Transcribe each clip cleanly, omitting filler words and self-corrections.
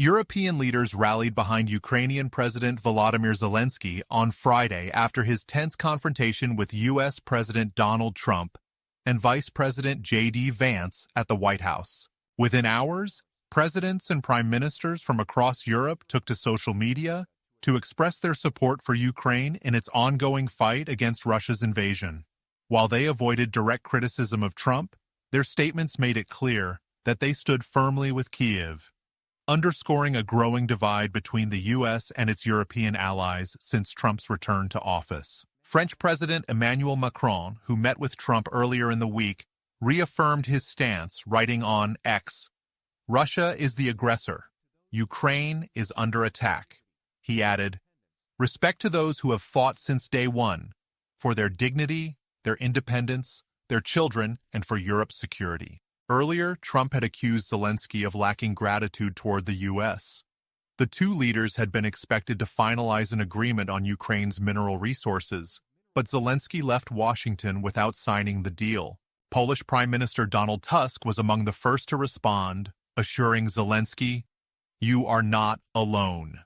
European leaders rallied behind Ukrainian President Volodymyr Zelensky on Friday after his tense confrontation with U.S. President Donald Trump and Vice President J.D. Vance at the White House. Within hours, presidents and prime ministers from across Europe took to social media to express their support for Ukraine in its ongoing fight against Russia's invasion. While they avoided direct criticism of Trump, their statements made it clear that they stood firmly with Kyiv, underscoring a growing divide between the U.S. and its European allies since Trump's return to office. French President Emmanuel Macron, who met with Trump earlier in the week, reaffirmed his stance, writing on X, "Russia is the aggressor. Ukraine is under attack." He added, "Respect to those who have fought since day one, for their dignity, their independence, their children, and for Europe's security." Earlier, Trump had accused Zelensky of lacking gratitude toward the U.S. The two leaders had been expected to finalize an agreement on Ukraine's mineral resources, but Zelensky left Washington without signing the deal. Polish Prime Minister Donald Tusk was among the first to respond, assuring Zelensky, "You are not alone."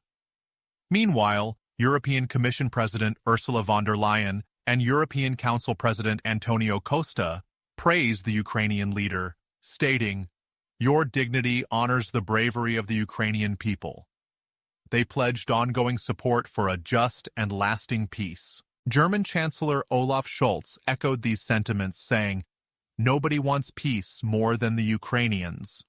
Meanwhile, European Commission President Ursula von der Leyen and European Council President Antonio Costa praised the Ukrainian leader, stating, "Your dignity honors the bravery of the Ukrainian people." They pledged ongoing support for a just and lasting peace. German Chancellor Olaf Scholz echoed these sentiments, saying, "Nobody wants peace more than the Ukrainians."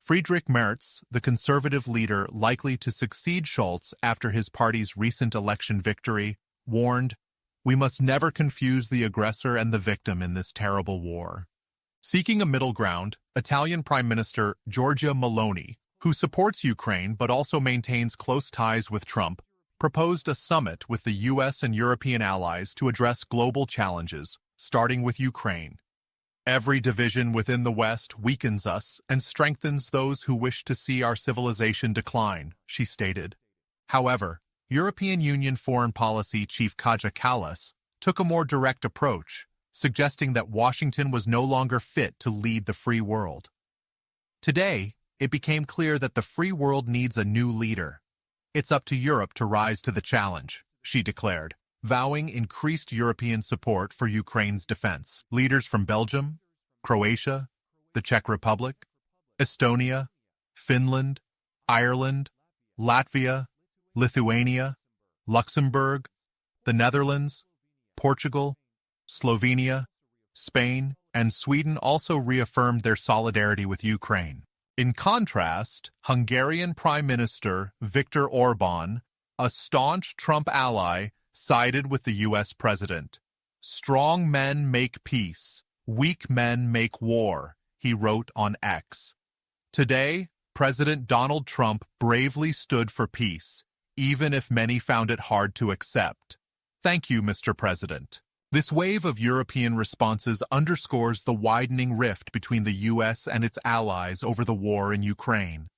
Friedrich Merz, the conservative leader likely to succeed Scholz after his party's recent election victory, warned, "We must never confuse the aggressor and the victim in this terrible war." Seeking a middle ground, Italian Prime Minister Giorgia Meloni, who supports Ukraine but also maintains close ties with Trump, proposed a summit with the U.S. and European allies to address global challenges, starting with Ukraine. "Every division within the West weakens us and strengthens those who wish to see our civilization decline," she stated. However, European Union Foreign Policy Chief Kaja Kallas took a more direct approach, suggesting that Washington was no longer fit to lead the free world. Today, it became clear that the free world needs a new leader. "It's up to Europe to rise to the challenge," she declared, vowing increased European support for Ukraine's defense. Leaders from Belgium, Croatia, the Czech Republic, Estonia, Finland, Ireland, Latvia, Lithuania, Luxembourg, the Netherlands, Portugal, Slovenia, Spain, and Sweden also reaffirmed their solidarity with Ukraine. In contrast, Hungarian Prime Minister Viktor Orbán, a staunch Trump ally, sided with the U.S. president. "Strong men make peace, weak men make war," he wrote on X. Today, President Donald Trump bravely stood for peace, even if many found it hard to accept. Thank you, Mr. President. This wave of European responses underscores the widening rift between the U.S. and its allies over the war in Ukraine.